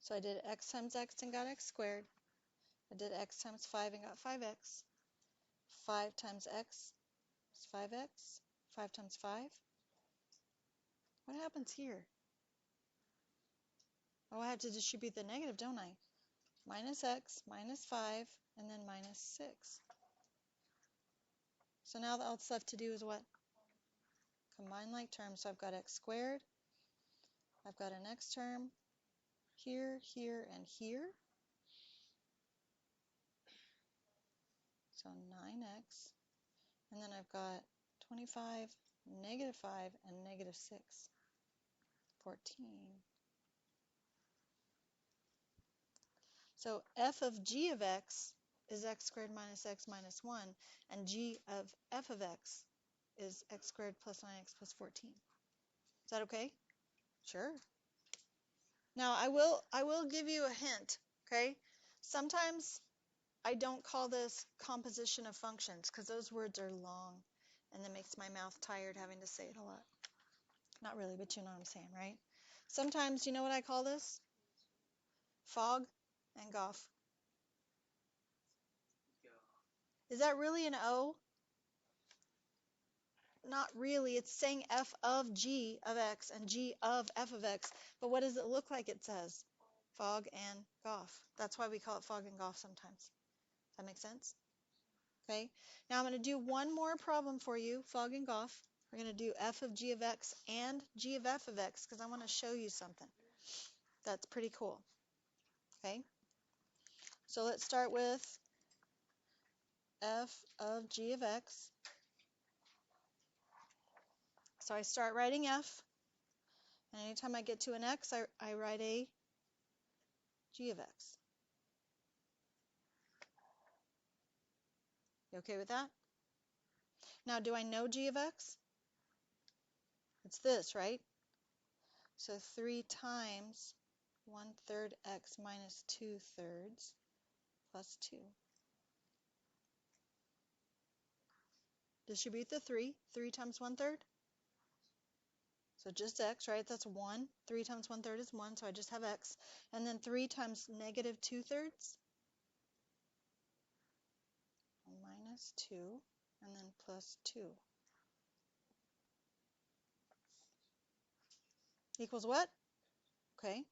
So I did x times x and got x squared. I did x times 5 and got 5x. 5 times x is 5x. 5 times 5. What happens here? Oh, I have to distribute the negative, don't I? Minus x, minus 5, and then minus 6. So now all that's left to do is what? Combine like terms. So I've got x squared. I've got an x term here, here, and here. So 9x. And then I've got 25, negative 5, and negative 6. 14. So f of g of x is x squared minus x minus 1, and g of f of x is x squared plus 9x plus 14. Is that okay? Sure. Now I will give you a hint, okay? Sometimes I don't call this composition of functions because those words are long and that makes my mouth tired having to say it a lot. Not really, but you know what I'm saying, right? Sometimes, you know what I call this? Fog and Goff. Is that really an O? Not really. It's saying f of g of x and g of f of x. But what does it look like it says? Fog and Goff. That's why we call it fog and Goff sometimes. Does that make sense? Okay. Now I'm going to do one more problem for you, fog and Goff. We're going to do f of g of x and g of f of x because I want to show you something. That's pretty cool. Okay. So let's start with f of g of x. So I start writing f, and anytime I get to an x, I write a g of x. You okay with that? Now, do I know g of x? It's this, right? So 3 times 1/3 x minus 2/3 plus 2. Distribute the 3. 3 times 1/3. So just x, right? That's 1. 3 times 1/3 is 1, so I just have x. And then 3 times negative 2/3 minus 2, and then plus 2. Equals what? Okay.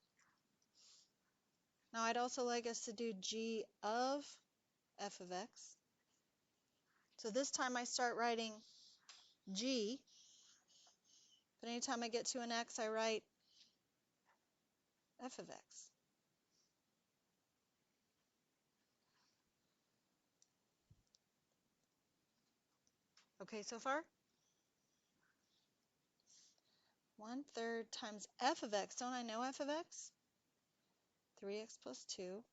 Now I'd also like us to do g of f of x. So this time I start writing g, but anytime I get to an x, I write f of x. Okay, so far? 1/3 times f of x. Don't I know f of x? 3x plus 2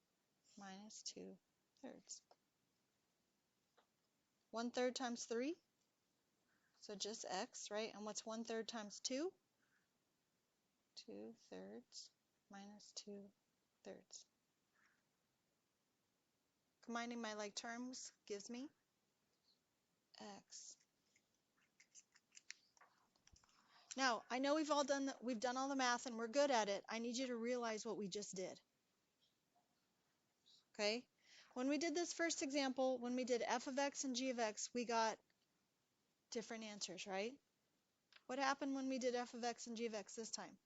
minus 2/3. 1/3 times 3? So just x, right? And what's 1/3 times 2? 2/3 minus 2/3. Combining my like terms gives me x. Now, I know we've done all the math and we're good at it. I need you to realize what we just did. Okay? When we did this first example, when we did f of x and g of x, we got different answers, right? What happened when we did f of x and g of x this time?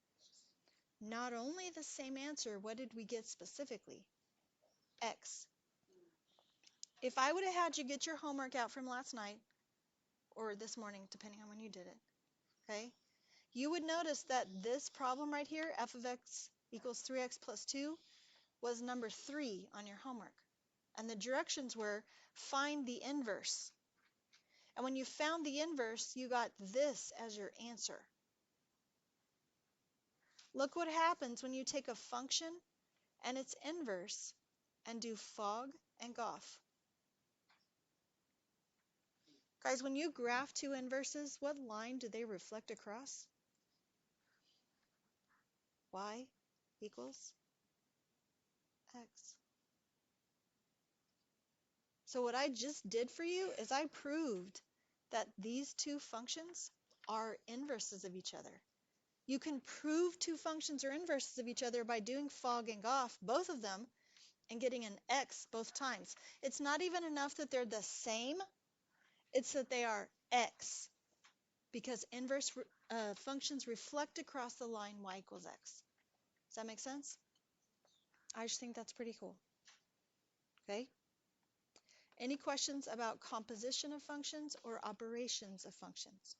Not only the same answer, what did we get specifically? X. If I would have had you get your homework out from last night, or this morning, depending on when you did it, okay, you would notice that this problem right here, f of x equals 3x plus 2, was number 3 on your homework. And the directions were find the inverse. And when you found the inverse, you got this as your answer. Look what happens when you take a function and its inverse and do fog and Goff. Guys, when you graph two inverses, what line do they reflect across? Y equals x. So what I just did for you is I proved that these two functions are inverses of each other. You can prove two functions are inverses of each other by doing Fogg and Goff, both of them, and getting an x both times. It's not even enough that they're the same, it's that they are x, because inverse functions reflect across the line y equals x. Does that make sense? I just think that's pretty cool. Okay? Any questions about composition of functions or operations of functions?